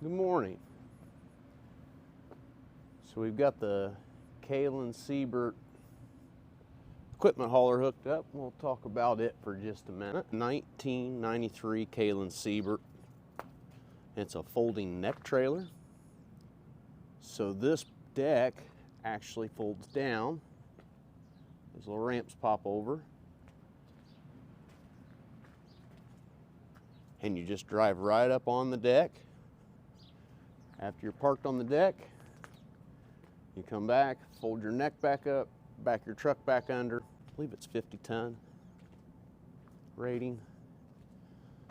Good morning. So we've got the Kalyn Siebert equipment hauler hooked up. We'll talk about it for just a minute. 1993 Kalyn Siebert. It's a folding neck trailer. So this deck actually folds down. These little ramps pop over. And you just drive right up on the deck. After you're parked on the deck, you come back, fold your neck back up, back your truck back under. I believe it's 50-ton rating.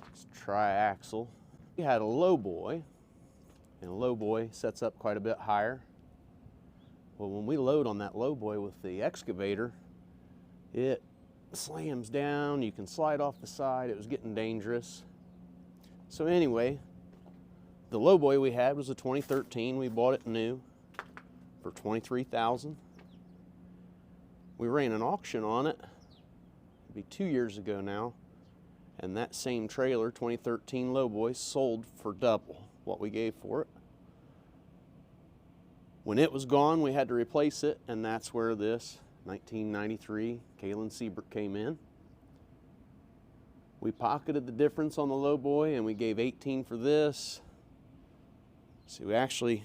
It's tri-axle. We had a low boy, and a low boy sets up quite a bit higher. Well, when we load on that low boy with the excavator, it slams down. You can slide off the side. It was getting dangerous. So anyway, the low boy we had was a 2013. We bought it new for $23,000. We ran an auction on it. It'd be 2 years ago now. And that same trailer, 2013 low boy, sold for double what we gave for it. When it was gone, we had to replace it, and that's where this 1993 Kalyn Siebert came in. We pocketed the difference on the low boy, and we gave $18 for this. See, we actually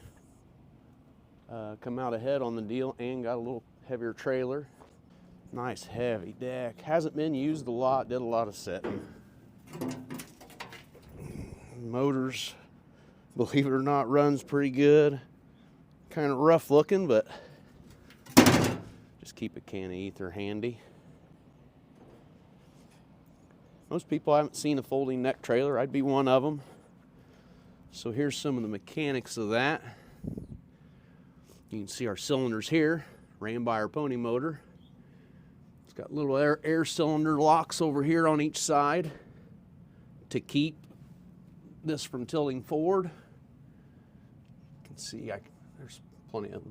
come out ahead on the deal and got a little heavier trailer. Nice heavy deck. Hasn't been used a lot, did a lot of setting. Motors, believe it or not, runs pretty good. Kind of rough looking, but just keep a can of ether handy. Most people haven't seen a folding neck trailer. I'd be one of them. So here's some of the mechanics of that. You can see our cylinders here, ran by our pony motor. It's got little air cylinder locks over here on each side to keep this from tilting forward. You can see there's plenty of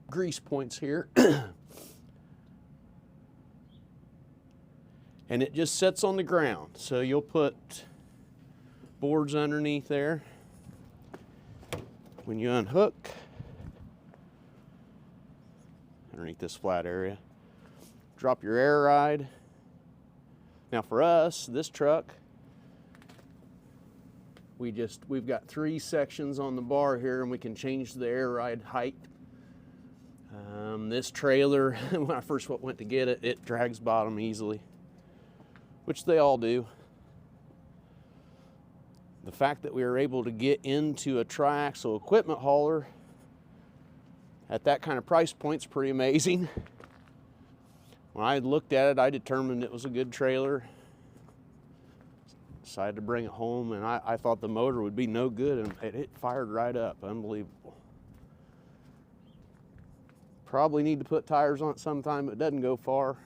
grease points here. And it just sits on the ground. So you'll put boards underneath there. When you unhook, underneath this flat area, drop your air ride. Now for us, this truck, we've got 3 sections on the bar here, and we can change the air ride height. This trailer, when I first went to get it, it drags bottom easily, which they all do. The fact that we were able to get into a tri-axle equipment hauler at that kind of price point is pretty amazing. When I looked at it, I determined it was a good trailer. Decided to bring it home, and I thought the motor would be no good, and it fired right up. Unbelievable. Probably need to put tires on it sometime, but it doesn't go far.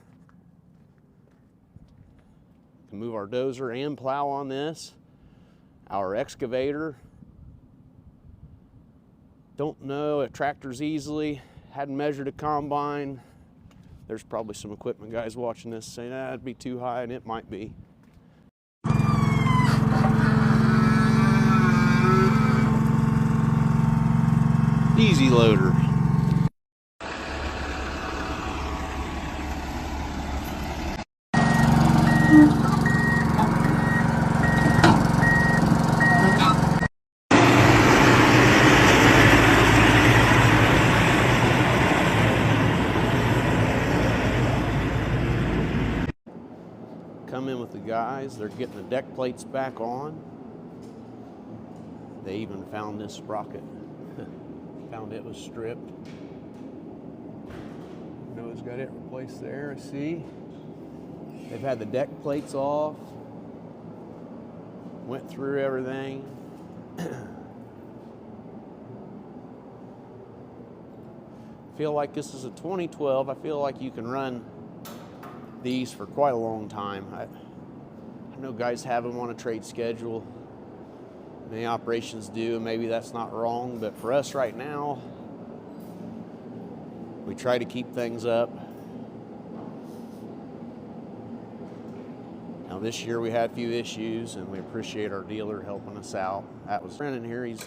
Can move our dozer and plow on this. Our excavator, don't know, it tractors easily. Hadn't measured a combine. There's probably some equipment guys watching this saying, it'd be too high, and it might be. Easy loader. Come in with the guys, they're getting the deck plates back on. They even found this sprocket. Found it was stripped. Noah's got it replaced there, I see. They've had the deck plates off. Went through everything. Feel like this is a 2012. I feel like you can run these for quite a long time. I know guys have them on a trade schedule. Many operations do, and maybe that's not wrong, but for us right now, we try to keep things up. Now this year we had a few issues, and we appreciate our dealer helping us out. That was Brennan here. He's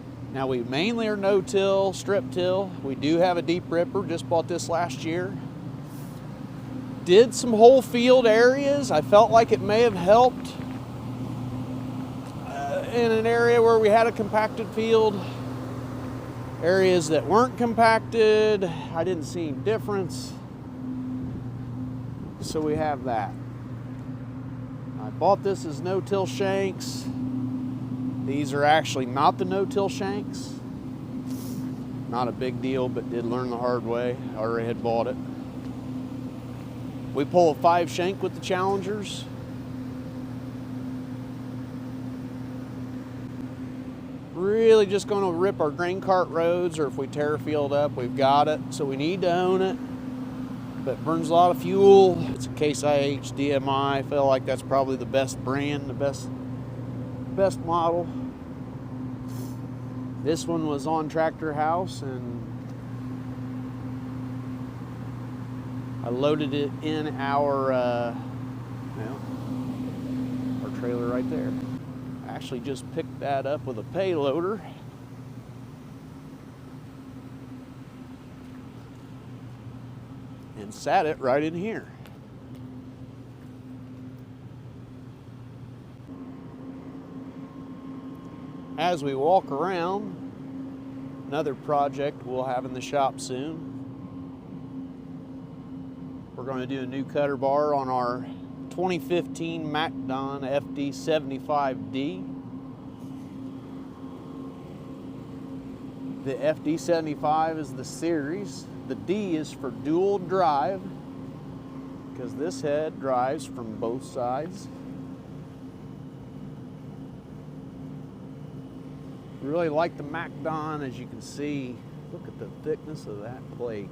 Now we mainly are no-till, strip till. We do have a deep ripper, just bought this last year. Did some whole field areas. I felt like it may have helped in an area where we had a compacted field. Areas that weren't compacted, I didn't see any difference. So we have that. I bought this as no-till shanks. These are actually not the no-till shanks. Not a big deal, but did learn the hard way. I already had bought it. We pull a 5 shank with the Challengers. Really just going to rip our grain cart roads, or if we tear a field up, we've got it. So we need to own it, but burns a lot of fuel. It's a Case IH DMI. I feel like that's probably the best brand, the best model. This one was on Tractor House, and I loaded it in our trailer right there. I actually just picked that up with a payloader. And sat it right in here. As we walk around, another project we'll have in the shop soon. We're going to do a new cutter bar on our 2015 MacDon FD75D. The FD75 is the series. The D is for dual drive, because this head drives from both sides. Really like the MacDon. As you can see, look at the thickness of that plate.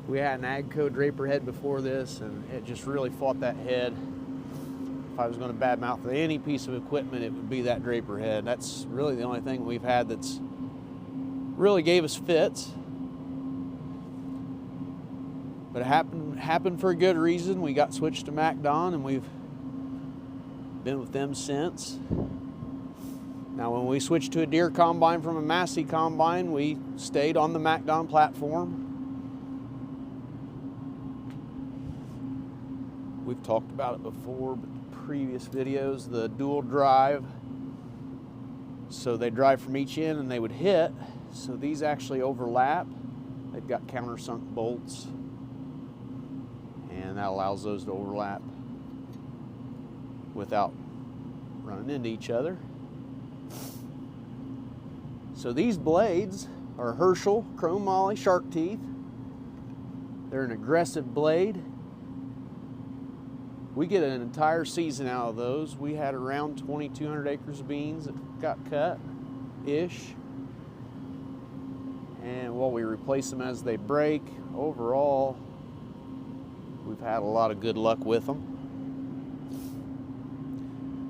We had an Agco draper head before this, and it just really fought that head. If I was going to badmouth any piece of equipment, it would be that draper head. That's really the only thing we've had that's really gave us fits. But it happened for a good reason. We got switched to MacDon, and we've been with them since. Now, when we switched to a Deere combine from a Massey combine, we stayed on the MacDon platform. We've talked about it before, but the previous videos, the dual drive. So they drive from each end and they would hit. So these actually overlap. They've got countersunk bolts, and that allows those to overlap without running into each other. So these blades are Herschel chrome moly shark teeth. They're an aggressive blade. We get an entire season out of those. We had around 2,200 acres of beans that got cut-ish. And while we replace them as they break, overall, we've had a lot of good luck with them.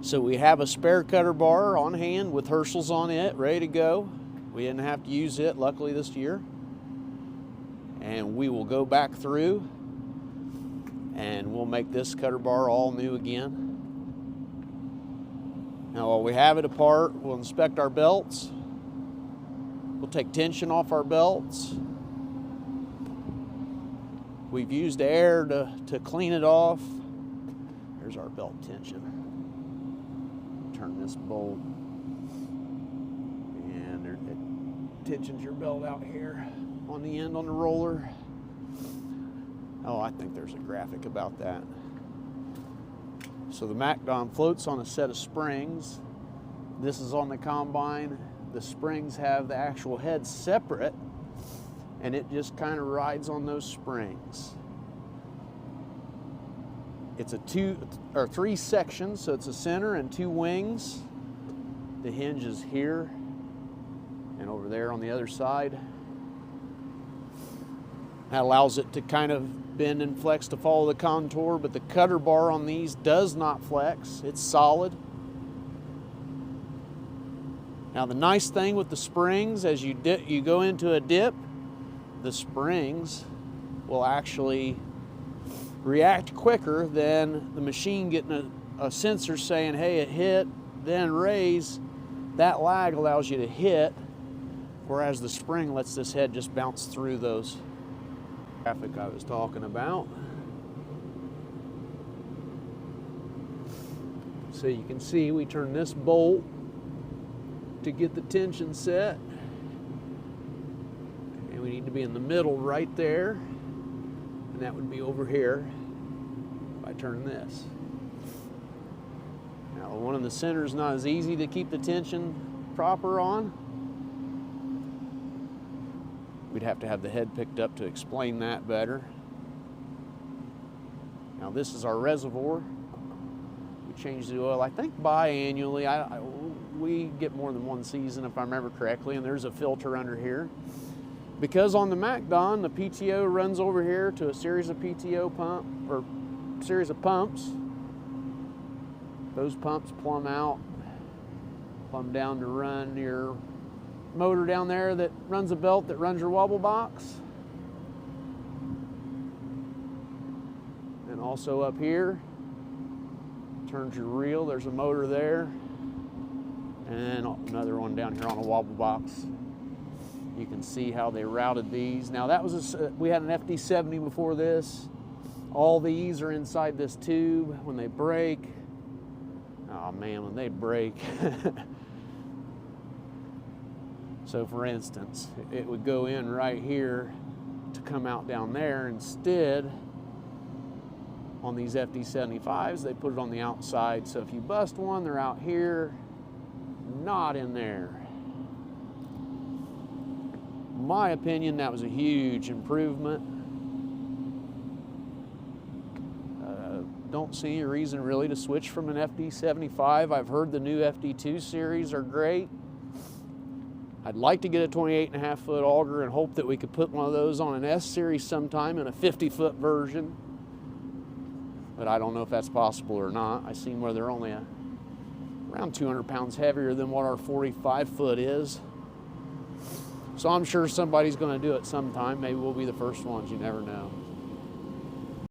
So we have a spare cutter bar on hand with Herschel's on it, ready to go. We didn't have to use it, luckily, this year. And we will go back through and we'll make this cutter bar all new again. Now, while we have it apart, we'll inspect our belts. We'll take tension off our belts. We've used air to clean it off. There's our belt tension. Turn this bolt, and it tensions your belt out here on the end on the roller. Oh, I think there's a graphic about that. So the MacDon floats on a set of springs. This is on the combine. The springs have the actual head separate, and it just kind of rides on those springs. It's a 2 or 3 sections, so it's a center and 2 wings. The hinge is here and over there on the other side. That allows it to kind of bend and flex to follow the contour, but the cutter bar on these does not flex. It's solid. Now, the nice thing with the springs, as you go into a dip, the springs will actually react quicker than the machine getting a sensor saying, hey, it hit, then raise. That lag allows you to hit whereas the spring lets this head just bounce through those traffic I was talking about. So you can see we turn this bolt to get the tension set, and we need to be in the middle right there, and that would be over here if I turn this. Now the one in the center is not as easy to keep the tension proper on. We'd have to have the head picked up to explain that better. Now this is our reservoir. We change the oil, I think, biannually. We get more than one season, if I remember correctly, and there's a filter under here. Because on the MacDon, the PTO runs over here to a series of series of pumps. Those pumps plumb down to run your motor down there that runs a belt that runs your wobble box. And also up here, turns your reel. There's a motor there. And another one down here on a wobble box. You can see how they routed these. Now that was we had an FD70 before this. All these are inside this tube. When they break, oh man, when they break. So for instance, it would go in right here to come out down there. Instead, on these FD75s, they put it on the outside. So if you bust one, they're out here, not in there. In my opinion, that was a huge improvement. Don't see a reason really to switch from an FD75. I've heard the new FD2 series are great. I'd like to get a 28.5 foot auger and hope that we could put one of those on an S series sometime in a 50-foot version. But I don't know if that's possible or not. I've seen where they're only around 200 pounds heavier than what our 45 foot is. So I'm sure somebody's going to do it sometime. Maybe we'll be the first ones, you never know.